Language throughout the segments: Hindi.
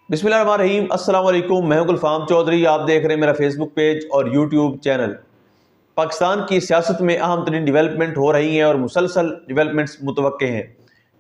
बिस्मिल्लाहिर्रहमानिर्रहीम, अस्सलाम वालेकुम। मैं हूं गुलफाम चौधरी। आप देख रहे हैं मेरा फेसबुक पेज और यूट्यूब चैनल। पाकिस्तान की सियासत में अहम तरीन डेवलपमेंट हो रही हैं और मुसलसल डेवलपमेंट्स मुतवक्के हैं।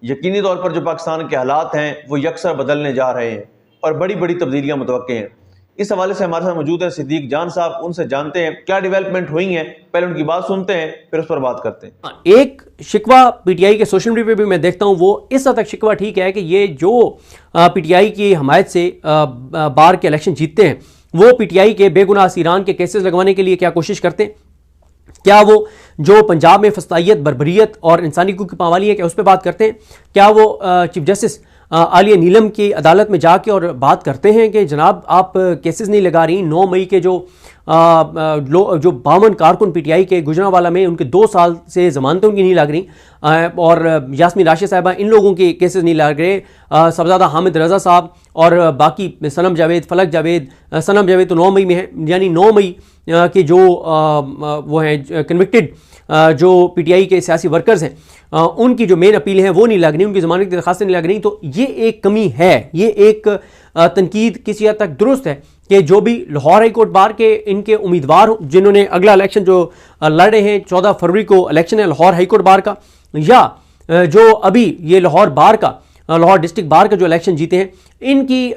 यकीनी तौर पर जो पाकिस्तान के हालात हैं वो यकसर बदलने जा रहे हैं और बड़ी बड़ी तब्दीलियाँ मुतवक्के हैं। इस हवाले से हमारे साथ मौजूद हैं सिद्दीक जान साहब। उनसे जानते हैं क्या डेवलपमेंट हुई हैं, पहले उनकी बात सुनते हैं फिर उस पर बात करते हैं। एक शिकवा पीटीआई के सोशल मीडिया पे भी मैं देखता हूं, वो इस हद तक शिकवा ठीक है कि ये जो पीटीआई की हमायत से बार के इलेक्शन जीतते हैं वो पीटीआई के बेगुनाह ईरान के केसेस लगवाने के लिए क्या कोशिश करते हैं। क्या वो जो पंजाब में फस्तायत, बर्बरियत और इंसानी हकूक़ की पामाली है क्या उस पर बात करते हैं। क्या वो चीफ जस्टिस आलिया नीलम की अदालत में जाके और बात करते हैं कि जनाब आप केसेस नहीं लगा रही। 9 मई के जो 52 कारकुन पीटीआई के गुजरांवाला में उनके 2 साल से जमानतें उनकी नहीं लग रही और यास्मीन राशिद साहिबा, इन लोगों के केसेस नहीं लग रहे। सबजादा हामिद रजा साहब और बाकी सनम जावेद, फलक जावेद, सनम जावेद तो 9 मई में है, यानी 9 मई के जो वो हैं कन्विक्टेड जो पीटीआई के सियासी वर्कर्स हैं उनकी जो मेन अपील हैं वो नहीं लग रही, उनकी ज़मानत की दरखास्तें नहीं लग रही। तो ये एक कमी है, ये एक तनकीद किसी हद तक दुरुस्त है कि जो भी लाहौर हाई कोर्ट बार के इनके उम्मीदवार जिन्होंने अगला इलेक्शन जो लड़ रहे हैं 14 फरवरी को इलेक्शन है लाहौर हाई कोर्ट बार का, या जो अभी ये लाहौर बार का लाहौर डिस्ट्रिक्ट बार का जो इलेक्शन जीते हैं इनकी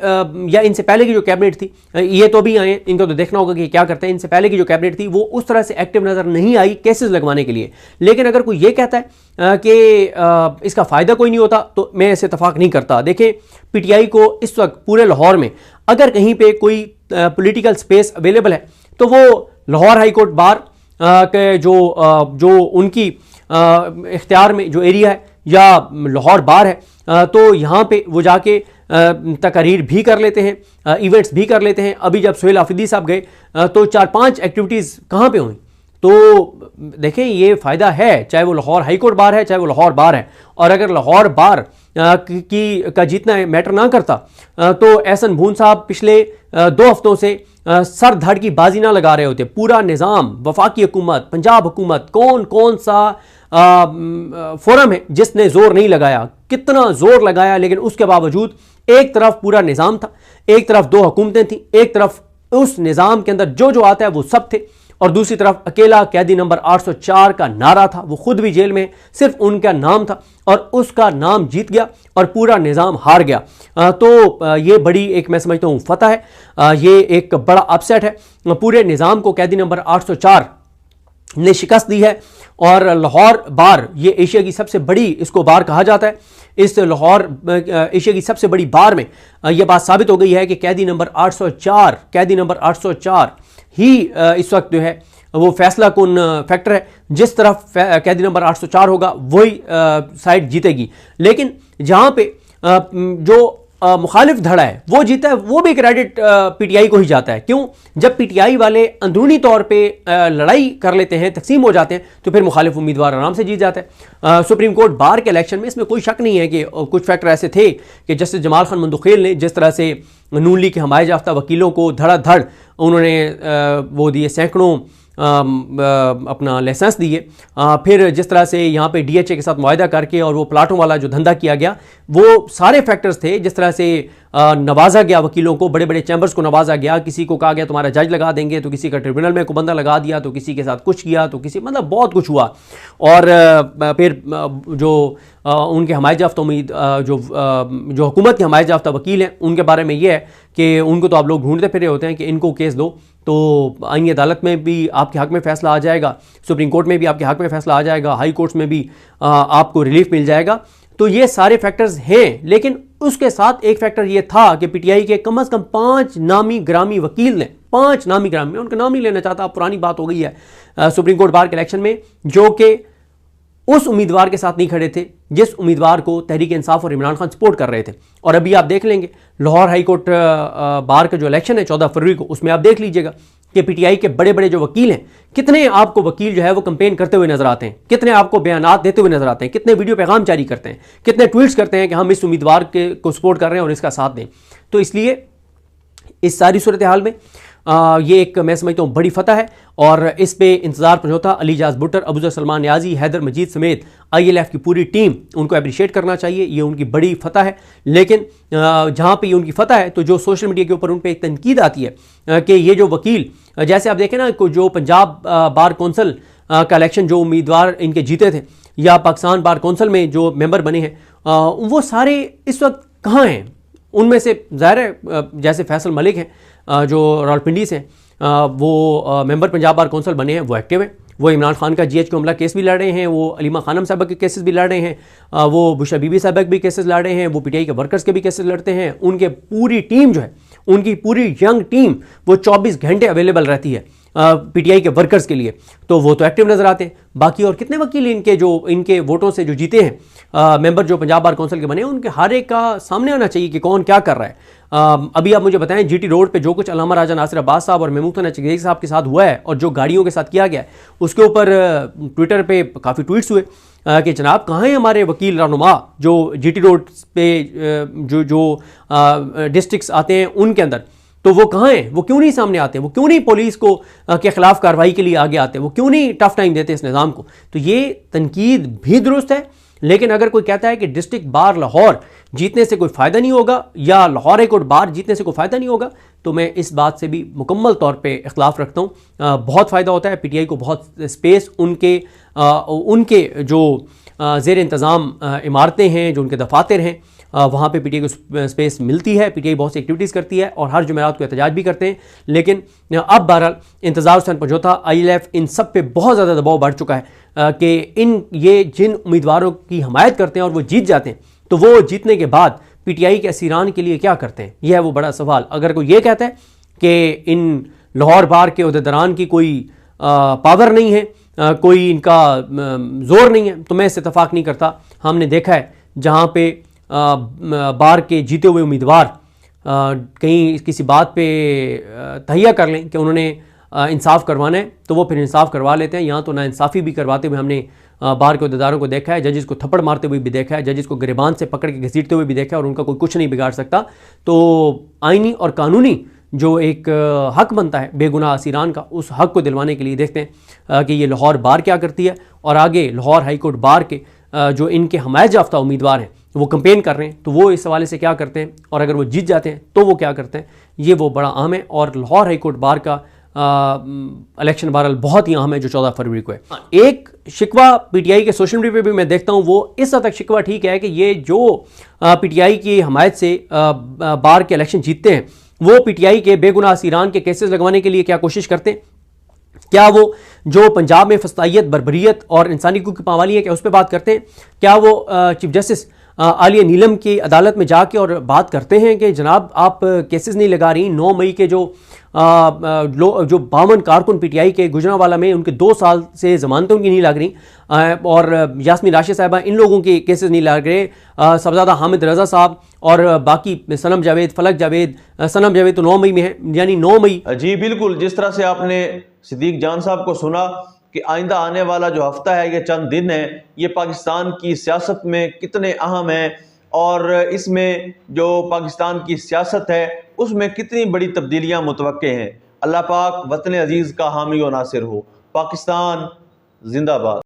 या इनसे पहले की जो कैबिनेट थी, ये तो अभी आए, इनको तो देखना होगा कि क्या करते हैं। इनसे पहले की जो कैबिनेट थी वो उस तरह से एक्टिव नज़र नहीं आई केसेस लगवाने के लिए। लेकिन अगर कोई ये कहता है कि इसका फ़ायदा कोई नहीं होता तो मैं इससे इतफाक नहीं करता। देखें, पीटीआई को इस वक्त पूरे लाहौर में अगर कहीं पर कोई पोलिटिकल स्पेस अवेलेबल है तो वो लाहौर हाई कोर्ट बार के जो उनकी इख्तियार में जो एरिया है या लाहौर बार है, तो यहाँ पे वो जाके तकारीर भी कर लेते हैं, इवेंट्स भी कर लेते हैं। अभी जब सुहेल आफिदी साहब गए तो 4-5 एक्टिविटीज़ कहाँ पे हुई। तो देखें, ये फ़ायदा है, चाहे वो लाहौर हाई कोर्ट बार है चाहे वो लाहौर बार है। और अगर लाहौर बार का जीतना मैटर ना करता तो एहसन भून साहब पिछले 2 हफ्तों से सर धड़ की बाजी ना लगा रहे होते। पूरा निज़ाम, वफाकी हुकूमत, पंजाब हुकूमत, कौन सा फोरम है जिसने जोर नहीं लगाया, कितना जोर लगाया, लेकिन उसके बावजूद एक तरफ पूरा निज़ाम था, एक तरफ 2 हुकूमतें थी, एक तरफ उस निज़ाम के अंदर जो आता है वो सब थे और दूसरी तरफ अकेला कैदी नंबर 804 का नारा था। वो खुद भी जेल में, सिर्फ उनका नाम था और उसका नाम जीत गया और पूरा निज़ाम हार गया। तो ये बड़ी एक मैं समझता हूँ फतह है, ये एक बड़ा अपसेट है। पूरे निज़ाम को कैदी नंबर 804 ने शिकस्त दी है और लाहौर बार, ये एशिया की सबसे बड़ी इसको बार कहा जाता है। इस लाहौर एशिया की सबसे बड़ी बार में यह बात साबित हो गई है कि कैदी नंबर 804 ही इस वक्त जो है वो फैसला कुन फैक्टर है। जिस तरफ कैदी नंबर 804 होगा वही साइड जीतेगी। लेकिन जहाँ पे जो मुखालिफ धड़ा है वो जीता है, वो भी क्रेडिट पीटीआई को ही जाता है। क्यों? जब पीटीआई वाले अंदरूनी तौर पे लड़ाई कर लेते हैं, तकसीम हो जाते हैं, तो फिर मुखालिफ उम्मीदवार आराम से जीत जाता है। सुप्रीम कोर्ट बार के इलेक्शन में इसमें कोई शक नहीं है कि कुछ फैक्टर ऐसे थे कि जस्टिस जमाल खान मंदुखेल ने जिस तरह से नून लीग के हमायत याफ्ता वकीलों को धड़ाधड़ उन्होंने वो दिए, सैकड़ों अपना लाइसेंस दिए, फिर जिस तरह से यहाँ पे डीएचए के साथ मुआहदा करके और वो प्लाटों वाला जो धंधा किया गया, वो सारे फैक्टर्स थे। जिस तरह से नवाजा गया वकीलों को, बड़े बड़े चैम्बर्स को नवाजा गया, किसी को कहा गया तुम्हारा जज लगा देंगे, तो किसी का ट्रिब्यूनल में को बंदा लगा दिया, तो किसी के साथ कुछ किया, तो किसी मतलब बहुत कुछ हुआ। और फिर जो उनके हमायत याफ्ता उम्मीद जो हुकूमत के हमायत याफ्ता वकील हैं उनके बारे में ये है कि उनको तो आप लोग ढूंढते फिर होते हैं कि इनको केस दो तो आईनी अदालत में भी आपके हक में फ़ैसला आ जाएगा, सुप्रीम कोर्ट में भी आपके हक में फ़ैसला आ जाएगा, हाई कोर्ट्स में भी आपको रिलीफ मिल जाएगा। तो ये सारे फैक्टर्स हैं। लेकिन उसके साथ एक फैक्टर ये था कि पीटीआई के कम से कम 5 नामी ग्रामी वकील ने, 5 नामी ग्रामी, मैं उनका नाम नहीं लेना चाहता, पुरानी बात हो गई है, सुप्रीम कोर्ट बार के इलेक्शन में जो कि उस उम्मीदवार के साथ नहीं खड़े थे जिस उम्मीदवार को तहरीक इंसाफ और इमरान खान सपोर्ट कर रहे थे। और अभी आप देख लेंगे लाहौर हाई कोर्ट बार का जो इलेक्शन है 14 फरवरी को, उसमें आप देख लीजिएगा कि पीटीआई के बड़े बड़े जो वकील हैं, कितने आपको वकील जो है वो कंपेन करते हुए नजर आते हैं, कितने आपको बयानात देते हुए नजर आते हैं, कितने वीडियो पैगाम जारी करते हैं, कितने ट्वीट्स करते हैं कि हम इस उम्मीदवार को सपोर्ट कर रहे हैं और इसका साथ दें। तो इसलिए इस सारी सूरत हाल में ये एक मैं समझता हूँ बड़ी फतह है और इस पे इंतजार समझौता अली जाज भुट्टर, अबूजर सलमान न्याजी, हैदर मजीद समेत ILF की पूरी टीम उनको अप्रिशिएट करना चाहिए। ये उनकी बड़ी फतह है। लेकिन जहाँ पे ये उनकी फतह है तो जो सोशल मीडिया के ऊपर उन पर एक तनकीद आती है कि ये जो वकील, जैसे आप देखें ना, जो पंजाब बार कौंसिल का इलेक्शन जो उम्मीदवार इनके जीते थे या पाकिस्तान बार कौंसिल में जो मेंबर बने हैं, वो सारे इस वक्त कहाँ हैं? उनमें से ज़ाहिर है जैसे फैसल मलिक हैं जो रावलपिंडी से वो मेंबर पंजाब बार कौंसिल बने हैं, वो एक्टिव हैं। वो इमरान खान का GH हमला केस भी लड़ रहे हैं, वो अलीमा खानम साहबा के केसेस भी लड़ रहे हैं, वो बुशा बीबी साहबा के भी केसेस लड़ रहे हैं, वो PTI के वर्कर्स के भी केसेस लड़ते हैं। उनके पूरी टीम जो है, उनकी पूरी यंग टीम वो 24 घंटे अवेलेबल रहती है PTI के वर्कर्स के लिए, तो वो तो एक्टिव नजर आते हैं। बाकी और कितने वकील इनके वोटों से जो जीते हैं मेंबर जो पंजाब बार कौंसिल के बने हैं, उनके हर एक का सामने आना चाहिए कि कौन क्या कर रहा है। अभी आप मुझे बताएं GT रोड पे जो कुछ अल्लामा राजा नासिर अब्बास साहब और महमूद खान चगेरी साहब के साथ हुआ है और जो गाड़ियों के साथ किया गया है, उसके ऊपर ट्विटर पे काफ़ी ट्वीट्स हुए कि जनाब कहाँ हैं हमारे वकील रहनुमा जो GT रोड पे जो डिस्ट्रिक्ट्स आते हैं उनके अंदर, तो वो कहाँ हैं? वो क्यों नहीं सामने आते? वो क्यों नहीं पुलिस को के खिलाफ कार्रवाई के लिए आगे आते? वो क्यों नहीं टफ टाइम देते इस निज़ाम को? तो ये तनकीद भी दुरुस्त है। लेकिन अगर कोई कहता है कि डिस्ट्रिक्ट बार लाहौर जीतने से कोई फ़ायदा नहीं होगा या लाहौर हाई कोर्ट बार जीतने से कोई फ़ायदा नहीं होगा, तो मैं इस बात से भी मुकम्मल तौर पे इख्तलाफ रखता हूँ। बहुत फ़ायदा होता है PTI को, बहुत स्पेस उनके जो ज़ेर इंतज़ाम इमारतें हैं, जो उनके दफातर हैं, वहाँ पे PTI को स्पेस मिलती है। PTI बहुत सी एक्टिविटीज़ करती है और हर जुमेरात को एहतजाज भी करते हैं। लेकिन अब बहरहाल इंतज़ार हुसैन समझौता ILF इन सब पे बहुत ज़्यादा दबाव बढ़ चुका है कि ये जिन उम्मीदवारों की हमायत करते हैं और वो जीत जाते हैं, तो वो जीतने के बाद PTI के असीरान के लिए क्या करते हैं? यह है वो बड़ा सवाल। अगर कोई ये कहता है कि इन लाहौर बार के उहदेदारान की कोई पावर नहीं है, कोई इनका ज़ोर नहीं है, तो मैं इससे इत्तफाक नहीं करता। हमने देखा है जहाँ पे बार के जीते हुए उम्मीदवार कहीं किसी बात पे तहिया कर लें कि उन्होंने इंसाफ करवाना है, तो वो फिर इंसाफ करवा लेते हैं। यहाँ तो नाइंसाफ़ी भी करवाते हुए हमने बार के उहदेदारों को देखा है, जजेस को थप्पड़ मारते हुए भी देखा है, जजेस को गिरबान से पकड़ के घसीटते हुए भी देखा है और उनका कोई कुछ नहीं बिगाड़ सकता। तो आइनी और कानूनी जो एक हक बनता है बेगुनाह असीरान का, उस हक को दिलवाने के लिए देखते हैं कि ये लाहौर बार क्या करती है और आगे लाहौर हाई कोर्ट बार के जो इनके हमायत याफ्ता उम्मीदवार हैं वो कंपेन कर रहे हैं, तो वो इस हवाले से क्या करते हैं और अगर वो जीत जाते हैं तो वो क्या करते हैं, ये वो बड़ा अहम है। और लाहौर हाई कोर्ट बार का इलेक्शन बहरहाल बहुत ही अहम है जो 14 फरवरी को है। एक शिकवा PTI के सोशल मीडिया पे भी मैं देखता हूँ, वो इस हद तक शिकवा ठीक है कि ये जो PTI की हमायत से बार के इलेक्शन जीतते हैं, वो PTI के बेगुनाह असीरान के केसेस लगवाने के लिए क्या कोशिश करते हैं? क्या वो जो पंजाब में फस्तायत, बर्बरियत और इंसानी हकूक़ की पामाली है, क्या उस पर बात करते हैं? क्या वो चीफ जस्टिस आलिया नीलम की अदालत में जाके और बात करते हैं कि जनाब आप केसेस नहीं लगा रही? 9 मई के जो 52 कारकुन PTI के गुजरांवाला में उनके 2 साल से जमानतें उनकी नहीं लग रही और यास्मीन राशिद साहिबा, इन लोगों के केसेस नहीं लग रहे। सबजादा हामिद रजा साहब और बाकी सनम जावेद, फलक जावेद, सनम जावेद तो 9 मई में है, यानी 9 मई। जी बिल्कुल, जिस तरह से आपने सिद्दीक जान साहब को सुना कि आइंदा आने वाला जो हफ्ता है, ये चंद दिन है, ये पाकिस्तान की सियासत में कितने अहम है और इसमें जो पाकिस्तान की सियासत है उसमें कितनी बड़ी तब्दीलियां मुतवक्के हैं। अल्लाह पाक वतन अजीज़ का हामी और नासिर हो। पाकिस्तान जिंदाबाद।